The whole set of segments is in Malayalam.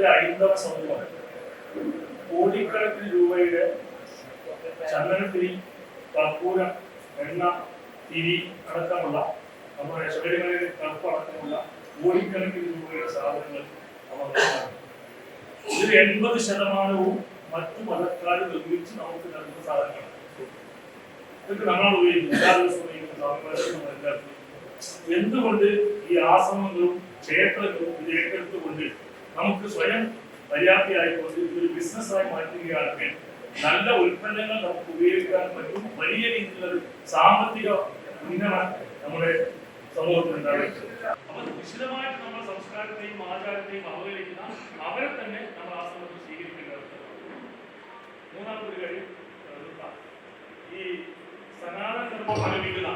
കേരളത്തിലെ ഹൈന്ദവ സമൂഹം കോടിക്കണക്കിന് രൂപയുടെ ചന്ദനത്തിരി, കർപ്പൂരം, എണ്ണ, തിരി അടക്കമുള്ള നമ്മുടെ ശബരിമലയിൽ കറുപ്പ് അടക്കമുള്ള കോടിക്കണക്കിന് രൂപയുടെ സാധനങ്ങൾ നമ്മൾ ഇതിൽ 80% മറ്റു മതക്കാർ നിർമ്മിച്ച് നമുക്ക് നൽകുന്ന സാധനങ്ങളാണ്. ഇതൊക്കെ നമ്മളാണ് ഉപയോഗിക്കുന്നത്, എല്ലാ ദിവസവും ഉപയോഗിക്കുന്ന. എന്തുകൊണ്ട് ഈ ആശ്രമങ്ങളും ക്ഷേത്രങ്ങളും ഇത് ഏറ്റെടുത്തുകൊണ്ട് നമുക്ക് സ്വയം പര്യാപ്തിയായിക്കൊണ്ട് ഇതൊരു ബിസിനസ്സായി മാറ്റുകയാണെങ്കിൽ നല്ല ഉൽപ്പന്നങ്ങൾ നമുക്ക് ഉപയോഗിക്കാൻ പറ്റും. വലിയ രീതിയിലുള്ള സാമ്പത്തിക ഉന്നമനം നമ്മുടെ സമൂഹത്തിൽ ഉണ്ടാകും. അപ്പൊ വിശദമായിട്ട് നമ്മൾ സംസ്കാരത്തെയും ആചാരത്തെയും അവഹേളിക്കുന്ന അവരെ തന്നെ നമ്മൾ ആശ്രമത്തിൽ സ്വീകരിക്കേണ്ടത്. മൂന്നാമതൊരു കാര്യം, ഈ സനാതന ധർമ്മം ആരംഭിക്കുന്ന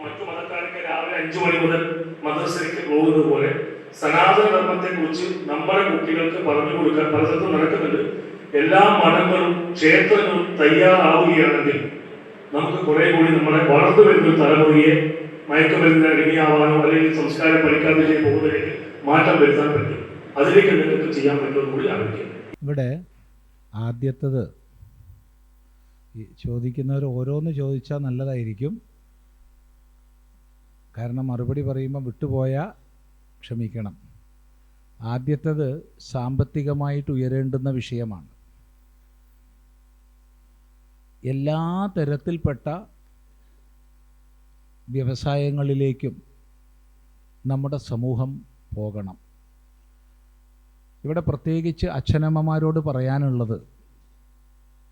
മറ്റു മതക്കാരൊക്കെ രാവിലെ 5 മണി മുതൽ മദ്രസയ്ക്ക് പോകുന്നത് പോലെ സനാതന ധർമ്മത്തെ കുറിച്ച് നമ്മുടെ കുട്ടികൾക്ക് പറഞ്ഞു കൊടുക്കാൻ പലതരത്തിലും നടക്കുന്നുണ്ട്. എല്ലാ മഠങ്ങളും ക്ഷേത്രങ്ങളും തയ്യാറാവുകയാണെങ്കിൽ നമുക്ക് കുറെ കൂടി നമ്മുടെ വളർന്നു വരുന്ന തലമുറയെ മയക്കുമരുന്നിന് അടിമയാവാനോ അല്ലെങ്കിൽ സംസ്കാരം പഠിക്കാതിലേക്ക് പോകുന്നതിലേക്ക് മാറ്റം വരുത്താൻ പറ്റും. അതിലേക്ക് എന്തെങ്കിലും ചെയ്യാൻ പറ്റുമെന്ന് കൂടി ആലോചിക്കും. ഇവിടെ ആദ്യത്തത് ചോദിക്കുന്നവർ ഓരോന്ന് ചോദിച്ചാൽ നല്ലതായിരിക്കും. കാരണം മറുപടി പറയുമ്പോൾ വിട്ടുപോയാൽ ക്ഷമിക്കണം. ആദ്യത്തത് സാമ്പത്തികമായിട്ട് ഉയരേണ്ടുന്ന വിഷയമാണ്. എല്ലാ തരത്തിൽപ്പെട്ട വ്യവസായങ്ങളിലേക്കും നമ്മുടെ സമൂഹം പോകണം. ഇവിടെ പ്രത്യേകിച്ച് അച്ഛനമ്മമാരോട് പറയാനുള്ളത്,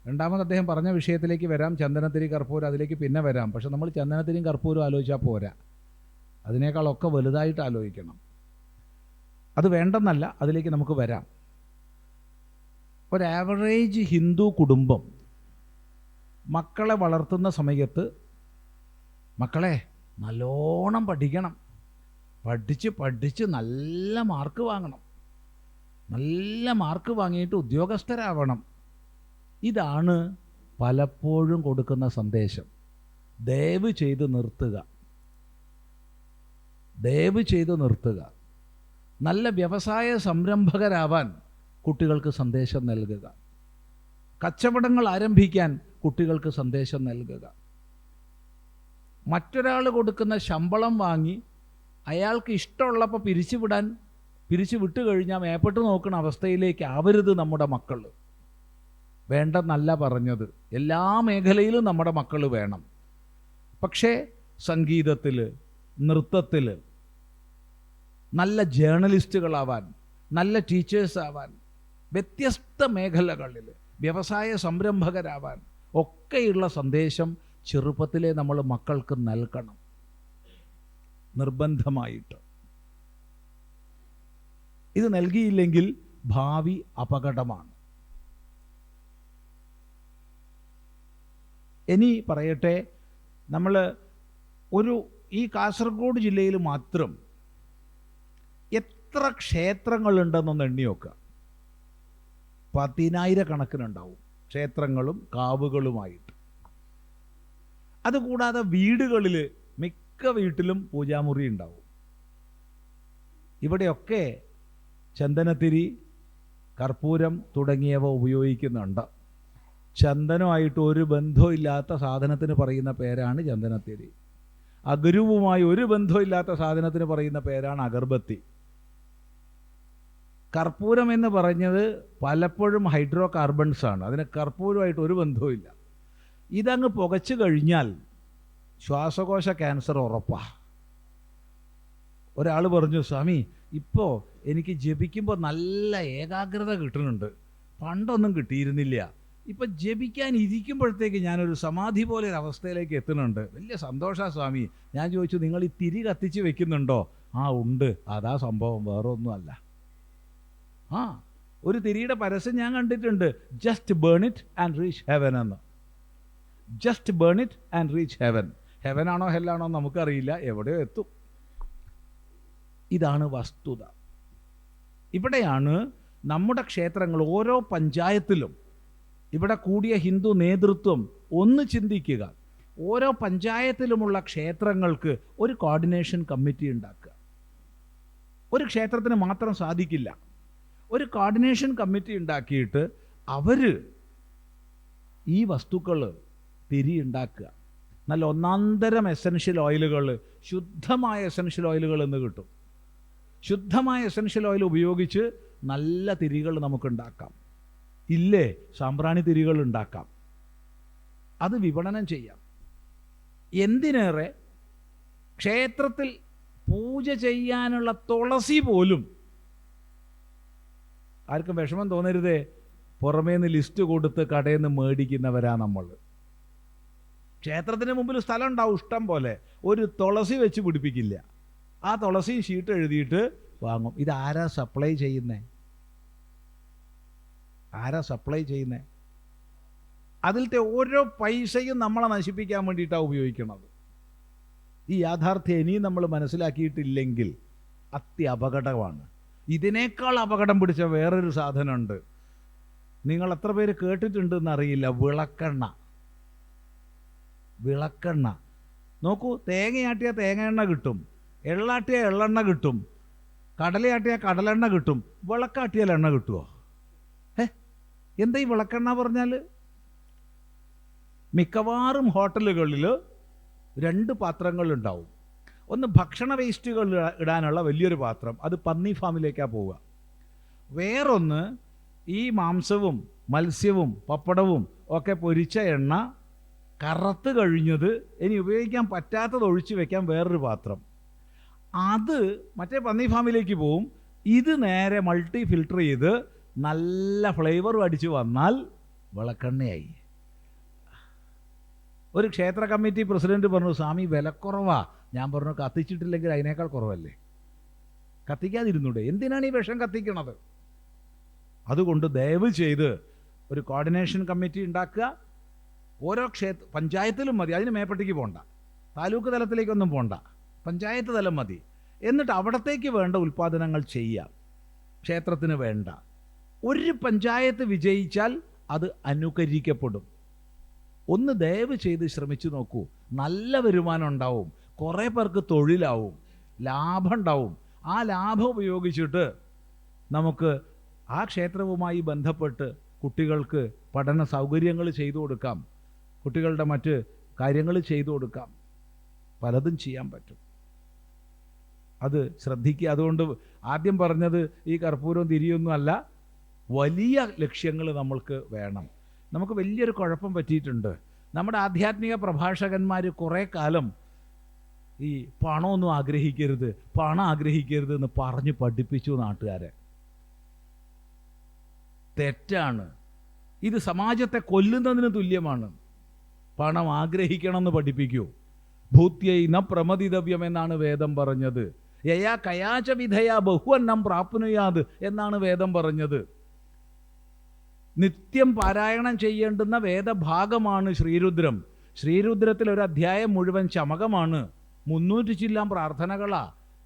രണ്ടാമത് അദ്ദേഹം പറഞ്ഞ വിഷയത്തിലേക്ക് വരാം, ചന്ദനത്തിരി കർപ്പൂരം, അതിലേക്ക് പിന്നെ വരാം. പക്ഷെ നമ്മൾ ചന്ദനത്തിരിയും കർപ്പൂരം ആലോചിച്ചാൽ പോരാ, അതിനേക്കാളൊക്കെ വലുതായിട്ട് ആലോചിക്കണം. അത് വേണ്ടെന്നല്ല, അതിലേക്ക് നമുക്ക് വരാം. ഒരു ആവറേജ് ഹിന്ദു കുടുംബം മക്കളെ വളർത്തുന്ന സമയത്ത് മക്കളെ നല്ലോണം പഠിക്കണം, പഠിച്ച് നല്ല മാർക്ക് വാങ്ങണം, നല്ല മാർക്ക് വാങ്ങിയിട്ട് ഉദ്യോഗസ്ഥരാവണം. ഇതാണ് പലപ്പോഴും കൊടുക്കുന്ന സന്ദേശം. ദയവ് ചെയ്ത് നിർത്തുക. നല്ല വ്യവസായ സംരംഭകരാവാൻ കുട്ടികൾക്ക് സന്ദേശം നൽകുക. കച്ചവടങ്ങൾ ആരംഭിക്കാൻ കുട്ടികൾക്ക് സന്ദേശം നൽകുക. മറ്റൊരാൾ കൊടുക്കുന്ന ശമ്പളം വാങ്ങി അയാൾക്ക് ഇഷ്ടമുള്ളപ്പോൾ പിരിച്ചു വിട്ടു കഴിഞ്ഞാൽ മേപ്പെട്ട് നോക്കുന്ന അവസ്ഥയിലേക്ക് ആവരുത് നമ്മുടെ മക്കൾ. വേണ്ടെന്നല്ല പറഞ്ഞത്, എല്ലാ മേഖലയിലും നമ്മുടെ മക്കൾ വേണം. പക്ഷേ സംഗീതത്തിൽ, നൃത്തത്തിൽ നല്ല ജേർണലിസ്റ്റുകളാവാൻ, നല്ല ടീച്ചേഴ്സാവാൻ, വ്യത്യസ്ത മേഖലകളിൽ വ്യവസായ സംരംഭകരാവാൻ ഒക്കെയുള്ള സന്ദേശം ചെറുപ്പത്തിലെ നമ്മൾ മക്കൾക്ക് നൽകണം, നിർബന്ധമായിട്ട്. ഇത് നൽകിയില്ലെങ്കിൽ ഭാവി അപകടമാണ്. ഇനി പറയട്ടെ, നമ്മൾ ഈ കാസർഗോഡ് ജില്ലയിൽ മാത്രം എത്ര ക്ഷേത്രങ്ങളുണ്ടെന്നൊന്ന് എണ്ണി നോക്കുക. 10,000 കണക്കിനുണ്ടാവും ക്ഷേത്രങ്ങളും കാവുകളുമായിട്ട്. അതുകൂടാതെ വീടുകളിൽ മിക്ക വീട്ടിലും പൂജാമുറി ഉണ്ടാവും. ഇവിടെയൊക്കെ ചന്ദനത്തിരി, കർപ്പൂരം തുടങ്ങിയവ ഉപയോഗിക്കുന്നുണ്ട്. ചന്ദനമായിട്ട് ഒരു ബന്ധമില്ലാത്ത സാധനത്തിന് പറയുന്ന പേരാണ് ചന്ദനത്തിരി. അഗരുവുമായി ഒരു ബന്ധമില്ലാത്ത സാധനത്തിന് പറയുന്ന പേരാണ് അഗർബത്തി. കർപ്പൂരം എന്ന് പറഞ്ഞത് പലപ്പോഴും ഹൈഡ്രോ കാർബൺസ് ആണ്. അതിന് കർപ്പൂരമായിട്ട് ഒരു ബന്ധവുമില്ല. ഇതങ്ങ് പുകച്ചു കഴിഞ്ഞാൽ ശ്വാസകോശ ക്യാൻസർ ഉറപ്പാണ്. ഒരാൾ പറഞ്ഞു, സ്വാമി ഇപ്പോൾ എനിക്ക് ജപിക്കുമ്പോൾ നല്ല ഏകാഗ്രത കിട്ടുന്നുണ്ട്, പണ്ടൊന്നും കിട്ടിയിരുന്നില്ല. ഇപ്പം ജപിക്കാൻ ഇരിക്കുമ്പോഴത്തേക്ക് ഞാനൊരു സമാധി പോലെ ഒരു അവസ്ഥയിലേക്ക് എത്തുന്നുണ്ട്, വലിയ സന്തോഷമാണ് സ്വാമി. ഞാൻ ചോദിച്ചു, നിങ്ങൾ ഈ തിരി കത്തിച്ച് വെക്കുന്നുണ്ടോ? ആ ഉണ്ട്, അതാ സംഭവം, വേറെ ഒന്നുമല്ല. ഒരു തിരിയുടെ പരസ്യം ഞാൻ കണ്ടിട്ടുണ്ട്, just burn it and reach heaven എന്ന്. Just burn it and reach heaven. ഹെവനാണോ ഹെല്ലാണോ നമുക്കറിയില്ല, എവിടെയോ എത്തും. ഇതാണ് വസ്തുത. ഇവിടെയാണ് നമ്മുടെ ക്ഷേത്രങ്ങൾ, ഓരോ പഞ്ചായത്തിലും ഇവിടെ കൂടിയ ഹിന്ദു നേതൃത്വം ഒന്ന് ചിന്തിക്കുക. ഓരോ പഞ്ചായത്തിലുമുള്ള ക്ഷേത്രങ്ങൾക്ക് ഒരു കോർഡിനേഷൻ കമ്മിറ്റി ഉണ്ടാക്കുക. ഒരു ക്ഷേത്രത്തിന് മാത്രം സാധിക്കില്ല. ഒരു കോർഡിനേഷൻ കമ്മിറ്റി ഉണ്ടാക്കിയിട്ട് അവർ ഈ വസ്തുക്കൾ തിരി ഉണ്ടാക്കുക. നല്ല ഒന്നാന്തരം എസൻഷ്യൽ ഓയിലുകൾ, ശുദ്ധമായ എസൻഷ്യൽ ഓയിലുകൾ എന്ന് കിട്ടും. ശുദ്ധമായ എസൻഷ്യൽ ഓയിൽ ഉപയോഗിച്ച് നല്ല തിരികൾ നമുക്കുണ്ടാക്കാം. ഇല്ലേ, സാമ്പ്രാണി തിരികൾ ഉണ്ടാക്കാം. അത് വിപണനം ചെയ്യാം. എന്തിനേറെ, ക്ഷേത്രത്തിൽ പൂജ ചെയ്യാനുള്ള തുളസി പോലും, ആർക്കും വിഷമം തോന്നരുതേ, പുറമേന്ന് ലിസ്റ്റ് കൊടുത്ത് കടയിൽ നിന്ന് മേടിക്കുന്നവരാ നമ്മൾ. ക്ഷേത്രത്തിന് മുമ്പിൽ സ്ഥലം ഉണ്ടാവും ഇഷ്ടം പോലെ, ഒരു തുളസി വെച്ച് പിടിപ്പിക്കില്ല. ആ തുളസി ഷീട്ട് എഴുതിയിട്ട് വാങ്ങും. ഇതാരാ സപ്ലൈ ചെയ്യുന്നേ? ആരാ സപ്ലൈ ചെയ്യുന്നേ? അതിലത്തെ ഓരോ പൈസയും നമ്മളെ നശിപ്പിക്കാൻ വേണ്ടിയിട്ടാണ് ഉപയോഗിക്കുന്നത്. ഈ യാഥാർത്ഥ്യം ഇനിയും നമ്മൾ മനസ്സിലാക്കിയിട്ടില്ലെങ്കിൽ അത്യപകടമാണ്. ഇതിനേക്കാൾ അപകടം പിടിച്ച വേറൊരു സാധനമുണ്ട്. നിങ്ങൾ എത്ര പേര് കേട്ടിട്ടുണ്ടെന്ന് അറിയില്ല, വിളക്കെണ്ണ. വിളക്കെണ്ണ നോക്കൂ, തേങ്ങയാട്ടിയ തേങ്ങ എണ്ണ കിട്ടും, എള്ളാട്ടിയ എള്ളെണ്ണ കിട്ടും, കടലയാട്ടിയ കടലെണ്ണ കിട്ടും. വിളക്കാട്ടിയാൽ എണ്ണ കിട്ടുമോ? എന്താ ഈ വിളക്കെണ്ണ പറഞ്ഞാൽ? മിക്കവാറും ഹോട്ടലുകളിൽ 2 പാത്രങ്ങളുണ്ടാവും. ഒന്ന് ഭക്ഷണ വേസ്റ്റുകൾ ഇടാനുള്ള വലിയൊരു പാത്രം, അത് പന്നി ഫാമിലേക്കാണ് പോവുക. വേറൊന്ന് ഈ മാംസവും മത്സ്യവും പപ്പടവും ഒക്കെ പൊരിച്ച എണ്ണ, കറുത്ത് കഴിഞ്ഞത്, ഇനി ഉപയോഗിക്കാൻ പറ്റാത്തത് ഒഴിച്ചു വെക്കാൻ വേറൊരു പാത്രം. അത് മറ്റേ പന്നി ഫാമിലേക്ക് പോവും. ഇത് നേരെ മൾട്ടി ഫിൽട്ടർ ചെയ്ത് നല്ല ഫ്ലേവറും അടിച്ച് വന്നാൽ വിളക്കെണ്ണയായി. ഒരു ക്ഷേത്ര കമ്മിറ്റി പ്രസിഡന്റ് പറഞ്ഞു, സ്വാമി വിലക്കുറവാ. ഞാൻ പറഞ്ഞു, കത്തിച്ചിട്ടില്ലെങ്കിൽ അതിനേക്കാൾ കുറവല്ലേ, കത്തിക്കാതിരുന്നൂടെ? എന്തിനാണ് ഈ വിഷം കത്തിക്കണത്? അതുകൊണ്ട് ദയവ് ചെയ്ത് ഒരു കോർഡിനേഷൻ കമ്മിറ്റി ഉണ്ടാക്കുക. ഓരോ പഞ്ചായത്തിലും മതി, അതിന് മേപ്പട്ടേക്ക് പോകണ്ട, താലൂക്ക് തലത്തിലേക്കൊന്നും പോകണ്ട, പഞ്ചായത്ത് തലം മതി. എന്നിട്ട് അവിടത്തേക്ക് വേണ്ട ഉൽപ്പാദനങ്ങൾ ചെയ്യാം, ക്ഷേത്രത്തിന് വേണ്ട. ഒരു പഞ്ചായത്ത് വിജയിച്ചാൽ അത് അനുകരിക്കപ്പെടും. ഒന്ന് ദയവ് ചെയ്ത് ശ്രമിച്ചു നോക്കൂ. നല്ല വരുമാനം ഉണ്ടാവും, കുറേ പേർക്ക് തൊഴിലാവും, ലാഭം ഉണ്ടാവും. ആ ലാഭം ഉപയോഗിച്ചിട്ട് നമുക്ക് ആ ക്ഷേത്രവുമായി ബന്ധപ്പെട്ട് കുട്ടികൾക്ക് പഠന സൗകര്യങ്ങൾ ചെയ്തു കൊടുക്കാം, കുട്ടികളുടെ മറ്റ് കാര്യങ്ങൾ ചെയ്തു കൊടുക്കാം, പലതും ചെയ്യാൻ പറ്റും. അത് ശ്രദ്ധിക്കുക. അതുകൊണ്ട് ആദ്യം പറഞ്ഞത് ഈ കർപ്പൂരവും തിരിയൊന്നും അല്ല, വലിയ ലക്ഷ്യങ്ങൾ നമ്മൾക്ക് വേണം. നമുക്ക് വലിയൊരു കുഴപ്പം പറ്റിയിട്ടുണ്ട്. നമ്മുടെ ആധ്യാത്മിക പ്രഭാഷകന്മാർ കുറേ കാലം ഈ പണമൊന്നും ആഗ്രഹിക്കരുത്, പണം ആഗ്രഹിക്കരുത് എന്ന് പറഞ്ഞ് പഠിപ്പിച്ചു നാട്ടുകാരെ. തെറ്റാണ്. ഇത് സമാജത്തെ കൊല്ലുന്നതിന് തുല്യമാണ്. പണം ആഗ്രഹിക്കണമെന്ന് പഠിപ്പിക്കൂ. ഭൂത്യൈ ന പ്രമദിതവ്യം എന്നാണ് വേദം പറഞ്ഞത്. യയാ കയാച വിധയാ ബഹുവന്നം പ്രാപ്നുയാത് എന്നാണ് വേദം പറഞ്ഞത്. നിത്യം പാരായണം ചെയ്യേണ്ടുന്ന വേദഭാഗമാണ് ശ്രീരുദ്രം. ശ്രീരുദ്രത്തിൽ ഒരു അധ്യായം മുഴുവൻ ചമകമാണ്. 300 ചില്ലാൻ പ്രാർത്ഥനകളാ.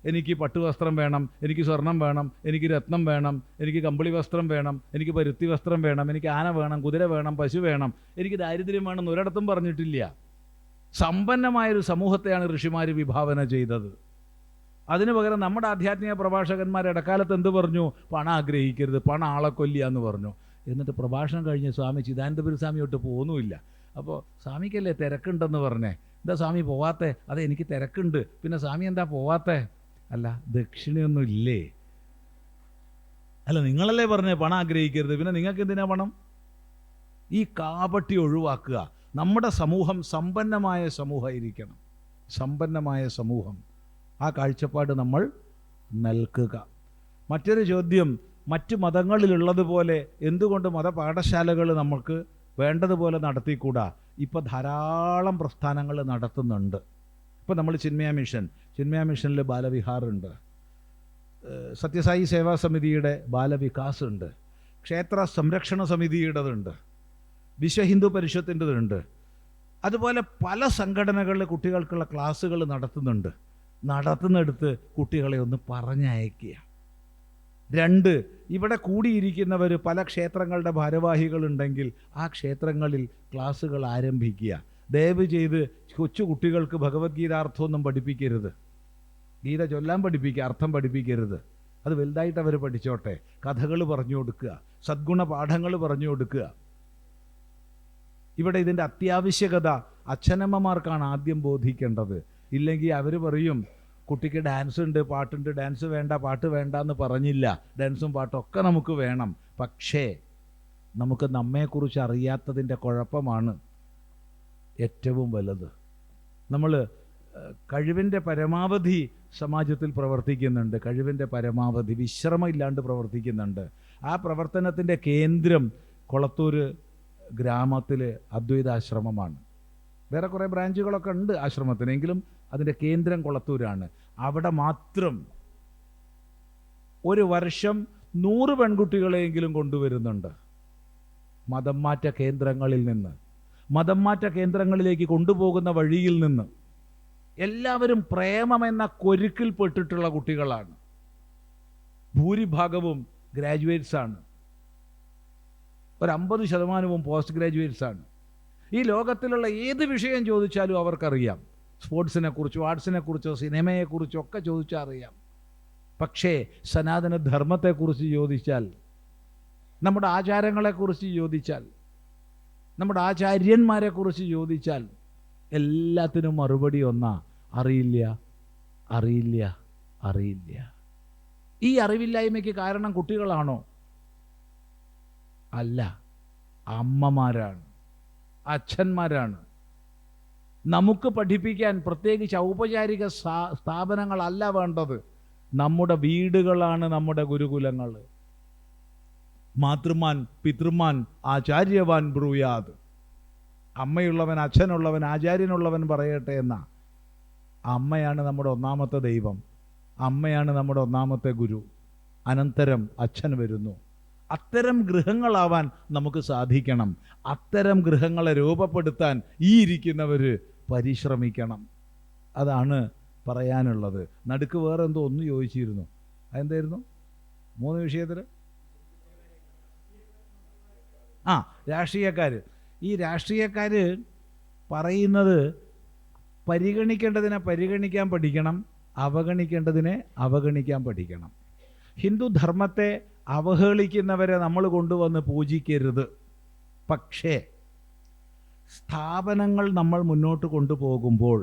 എനിക്ക് പട്ടുവസ്ത്രം വേണം, എനിക്ക് സ്വർണം വേണം, എനിക്ക് രത്നം വേണം, എനിക്ക് കമ്പിളി വസ്ത്രം വേണം, എനിക്ക് പരുത്തി വസ്ത്രം വേണം, എനിക്ക് ആന വേണം, കുതിര വേണം, പശു വേണം, എനിക്ക് ദാരിദ്ര്യം വേണം എന്ന് ഒരിടത്തും പറഞ്ഞിട്ടില്ല. സമ്പന്നമായൊരു സമൂഹത്തെയാണ് ഋഷിമാർ വിഭാവന ചെയ്തത്. അതിനു പകരം നമ്മുടെ ആധ്യാത്മിക പ്രഭാഷകന്മാർ ഇടക്കാലത്ത് എന്ത് പറഞ്ഞു? പണം ആഗ്രഹിക്കരുത്, പണം ആളെ കൊല്ലുക എന്ന് പറഞ്ഞു. എന്നിട്ട് പ്രഭാഷണം കഴിഞ്ഞ് സ്വാമി ചിദാനന്ദപുരി സ്വാമിയോട്ട് പോകുന്നുമില്ല. അപ്പോൾ സ്വാമിക്കല്ലേ തിരക്കുണ്ടെന്ന് പറഞ്ഞേ, എന്താ സ്വാമി പോവാത്തേ? അതെ, എനിക്ക് തിരക്കുണ്ട്. പിന്നെ സ്വാമി എന്താ പോവാത്തേ? അല്ല, ദക്ഷിണയൊന്നും ഇല്ലേ? അല്ല, നിങ്ങളല്ലേ പറഞ്ഞേ പണം ആഗ്രഹിക്കരുത്, പിന്നെ നിങ്ങൾക്ക് എന്തിനാ പണം? ഈ കാപട്ടി ഒഴിവാക്കുക. നമ്മുടെ സമൂഹം സമ്പന്നമായ സമൂഹമായിരിക്കണം, സമ്പന്നമായ സമൂഹം. ആ കാഴ്ചപ്പാട് നമ്മൾ നൽകുക. മറ്റൊരു ചോദ്യം, മറ്റു മതങ്ങളിലുള്ളതുപോലെ എന്തുകൊണ്ട് മതപാഠശാലകൾ നമുക്ക് വേണ്ടതുപോലെ നടത്തിക്കൂടാ? ഇപ്പോൾ ധാരാളം പ്രസ്ഥാനങ്ങൾ നടത്തുന്നുണ്ട്. ഇപ്പോൾ നമ്മൾ ചിന്മയ മിഷനിൽ ബാലവിഹാറുണ്ട്, സത്യസായി സേവാ സമിതിയുടെ ബാലവികാസ് ഉണ്ട്, ക്ഷേത്ര സംരക്ഷണ സമിതിയുടേതുണ്ട്, വിശ്വ ഹിന്ദു പരിഷത്തിൻ്റെതുണ്ട്. അതുപോലെ പല സംഘടനകളിൽ കുട്ടികൾക്കുള്ള ക്ലാസ്സുകൾ നടത്തുന്നിടത്ത് കുട്ടികളെ ഒന്ന് പറഞ്ഞയക്കുക. 2, ഇവിടെ കൂടിയിരിക്കുന്നവർ പല ക്ഷേത്രങ്ങളുടെ ഭാരവാഹികളുണ്ടെങ്കിൽ ആ ക്ഷേത്രങ്ങളിൽ ക്ലാസ്സുകൾ ആരംഭിക്കുക. ദയവ് ചെയ്ത് കൊച്ചു കുട്ടികൾക്ക് ഭഗവത്ഗീത അർത്ഥമൊന്നും പഠിപ്പിക്കരുത്. ഗീത ചൊല്ലാൻ പഠിപ്പിക്കുക, അർത്ഥം പഠിപ്പിക്കരുത്. അത് വലുതായിട്ട് അവർ പഠിച്ചോട്ടെ. കഥകൾ പറഞ്ഞു കൊടുക്കുക, സദ്ഗുണ പാഠങ്ങൾ പറഞ്ഞു കൊടുക്കുക. ഇവിടെ ഇതിൻ്റെ അത്യാവശ്യകത അച്ഛനമ്മമാർക്കാണ് ആദ്യം ബോധിക്കേണ്ടത്. ഇല്ലെങ്കിൽ അവർ പറയും കുട്ടിക്ക് ഡാൻസ് ഉണ്ട്, പാട്ടുണ്ട്, ഡാൻസ് വേണ്ട, പാട്ട് വേണ്ട എന്ന് പറഞ്ഞില്ല. ഡാൻസും പാട്ടും ഒക്കെ നമുക്ക് വേണം. പക്ഷേ നമുക്ക് നമ്മെക്കുറിച്ച് അറിയാത്തതിൻ്റെ കുഴപ്പമാണ് ഏറ്റവും വലുത്. നമ്മൾ കഴിവിൻ്റെ പരമാവധി സമാജത്തിൽ പ്രവർത്തിക്കുന്നുണ്ട്, കഴിവിൻ്റെ പരമാവധി വിശ്രമമില്ലാണ്ട് പ്രവർത്തിക്കുന്നുണ്ട്. ആ പ്രവർത്തനത്തിൻ്റെ കേന്ദ്രം കൊളത്തൂർ ഗ്രാമത്തിൽ അദ്വൈതാശ്രമമാണ്. വേറെ കുറേ ബ്രാഞ്ചുകളൊക്കെ ഉണ്ട് ആശ്രമത്തിനെങ്കിലും അതിൻ്റെ കേന്ദ്രം കൊളത്തൂരാണ്. അവിടെ മാത്രം ഒരു വർഷം 100 പെൺകുട്ടികളെയെങ്കിലും കൊണ്ടുവരുന്നുണ്ട് മതം മാറ്റ കേന്ദ്രങ്ങളിൽ നിന്ന്. മതം മാറ്റ കേന്ദ്രങ്ങളിലേക്ക് കൊണ്ടുപോകുന്ന വഴിയിൽ നിന്ന് എല്ലാവരും പ്രേമമെന്ന കൊരുക്കിൽ പെട്ടിട്ടുള്ള കുട്ടികളാണ്. ഭൂരിഭാഗവും ഗ്രാജുവേറ്റ്സാണ്. ഒരു 50% പോസ്റ്റ് ഗ്രാജുവേറ്റ്സാണ്. ഈ ലോകത്തിലുള്ള ഏത് വിഷയം ചോദിച്ചാലും അവർക്കറിയാം. സ്പോർട്സിനെ കുറിച്ചോ ആർട്സിനെ കുറിച്ചോ സിനിമയെക്കുറിച്ചോ ഒക്കെ ചോദിച്ചാൽ അറിയാം. പക്ഷേ സനാതന ധർമ്മത്തെക്കുറിച്ച് ചോദിച്ചാൽ, നമ്മുടെ ആചാരങ്ങളെക്കുറിച്ച് ചോദിച്ചാൽ, നമ്മുടെ ആചാര്യന്മാരെക്കുറിച്ച് ചോദിച്ചാൽ എല്ലാത്തിനും മറുപടി ഒന്നാ: അറിയില്ല, അറിയില്ല, അറിയില്ല. ഈ അറിവില്ലായ്മയ്ക്ക് കാരണം കുട്ടികളാണോ? അല്ല, അമ്മമാരാണ്, അച്ഛന്മാരാണ്. നമുക്ക് പഠിപ്പിക്കാൻ പ്രത്യേകിച്ച് ഔപചാരിക സ്ഥാപനങ്ങളല്ല വേണ്ടത്. നമ്മുടെ വീടുകളാണ് നമ്മുടെ ഗുരുകുലങ്ങൾ. മാതൃമാൻ പിതൃമാൻ ആചാര്യവാൻ ബ്രൂയാത്. അമ്മയുള്ളവൻ, അച്ഛനുള്ളവൻ, ആചാര്യനുള്ളവൻ പറയട്ടെ എന്ന. അമ്മയാണ് നമ്മുടെ ഒന്നാമത്തെ ദൈവം, അമ്മയാണ് നമ്മുടെ ഒന്നാമത്തെ ഗുരു. അനന്തരം അച്ഛൻ വരുന്നു. അത്തരം ഗൃഹങ്ങളാവാൻ നമുക്ക് സാധിക്കണം. അത്തരം ഗൃഹങ്ങളെ രൂപപ്പെടുത്താൻ ഈ ഇരിക്കുന്നവർ പരിശ്രമിക്കണം. അതാണ് പറയാനുള്ളത്. നടുക്ക് വേറെ എന്തോ ഒന്ന് ചോദിച്ചിരുന്നു. അതെന്തായിരുന്നു? 3 വിഷയത്തിൽ രാഷ്ട്രീയക്കാർ. ഈ രാഷ്ട്രീയക്കാർ പറയുന്നത് പരിഗണിക്കേണ്ടതിനെ പരിഗണിക്കാൻ പഠിക്കണം, അവഗണിക്കേണ്ടതിനെ അവഗണിക്കാൻ പഠിക്കണം. ഹിന്ദു ധർമ്മത്തെ അവഹേളിക്കുന്നവരെ നമ്മൾ കൊണ്ടുവന്ന് പൂജിക്കരുത്. പക്ഷേ സ്ഥാപനങ്ങൾ നമ്മൾ മുന്നോട്ട് കൊണ്ടുപോകുമ്പോൾ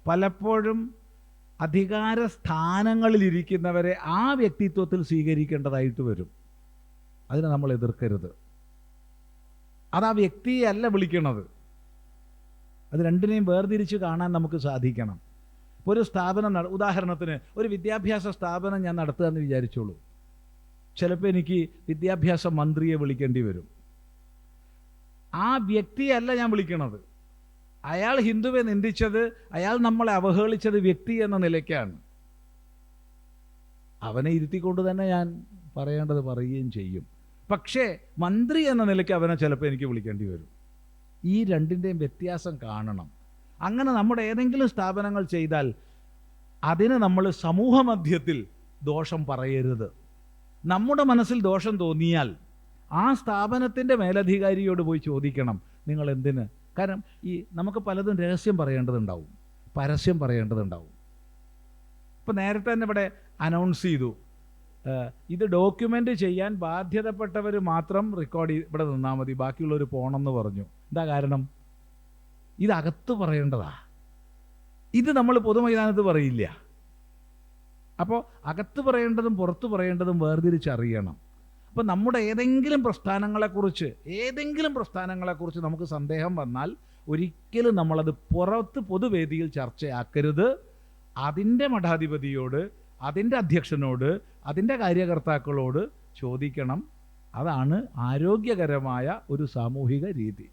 പലപ്പോഴും അധികാര സ്ഥാനങ്ങളിലിരിക്കുന്നവരെ ആ വ്യക്തിത്വത്തിൽ സ്വീകരിക്കേണ്ടതായിട്ട് വരും. അതിനെ നമ്മൾ എതിർക്കരുത്. അത് ആ വ്യക്തിയല്ല വിളിക്കണത്. അത് രണ്ടിനെയും വേർതിരിച്ച് കാണാൻ നമുക്ക് സാധിക്കണം. ഇപ്പോൾ ഒരു സ്ഥാപനം, ഉദാഹരണത്തിന് ഒരു വിദ്യാഭ്യാസ സ്ഥാപനം ഞാൻ നടത്തുക എന്ന് വിചാരിച്ചോളൂ. ചിലപ്പോൾ എനിക്ക് വിദ്യാഭ്യാസ മന്ത്രിയെ വിളിക്കേണ്ടി വരും. ആ വ്യക്തിയല്ല ഞാൻ വിളിക്കണത്. അയാൾ ഹിന്ദുവെ നിന്ദിച്ചത്, അയാൾ നമ്മളെ അവഹേളിച്ചത് വ്യക്തി എന്ന നിലയ്ക്കാണ്. അവനെ ഇരുത്തിക്കൊണ്ട് തന്നെ ഞാൻ പറയേണ്ടത് പറയുകയും ചെയ്യും. പക്ഷേ മന്ത്രി എന്ന നിലയ്ക്ക് അവനെ ചിലപ്പോൾ എനിക്ക് വിളിക്കേണ്ടി വരും. ഈ രണ്ടിൻ്റെയും വ്യത്യാസം കാണണം. അങ്ങനെ നമ്മുടെ ഏതെങ്കിലും സ്ഥാപനങ്ങൾ ചെയ്താൽ അതിന് നമ്മൾ സമൂഹമധ്യത്തിൽ ദോഷം പറയരുത്. നമ്മുടെ മനസ്സിൽ ദോഷം തോന്നിയാൽ ആ സ്ഥാപനത്തിൻ്റെ മേലധികാരിയോട് പോയി ചോദിക്കണം, നിങ്ങൾ എന്തിന്? കാരണം ഈ നമുക്ക് പലതും രഹസ്യം പറയേണ്ടതുണ്ടാവും, പരസ്യം പറയേണ്ടതുണ്ടാവും. ഇപ്പോൾ നേരത്തെ തന്നെ ഇവിടെ അനൗൺസ് ചെയ്തു, ഇത് ഡോക്യുമെൻ്റ് ചെയ്യാൻ ബാധ്യതപ്പെട്ടവർ മാത്രം റെക്കോർഡ് ഇവിടെ നിന്നാൽ മതി, ബാക്കിയുള്ളവർ പോകണമെന്ന് പറഞ്ഞു. എന്താ കാരണം? ഇതകത്ത് പറയേണ്ടതാ. ഇത് നമ്മൾ പൊതുമൈതാനത്ത് പറയില്ല. അപ്പോൾ അകത്ത് പറയേണ്ടതും പുറത്ത് പറയേണ്ടതും വേർതിരിച്ചറിയണം. അപ്പോൾ നമ്മുടെ ഏതെങ്കിലും പ്രസ്ഥാനങ്ങളെക്കുറിച്ച് നമുക്ക് സന്ദേഹം വന്നാൽ ഒരിക്കലും നമ്മളത് പുറത്ത് പൊതുവേദിയിൽ ചർച്ചയാക്കരുത്. അതിൻ്റെ മഠാധിപതിയോട്, അതിൻ്റെ അധ്യക്ഷനോട്, അതിൻ്റെ കാര്യകർത്താക്കളോട് ചോദിക്കണം. അതാണ് ആരോഗ്യകരമായ ഒരു സാമൂഹിക രീതി.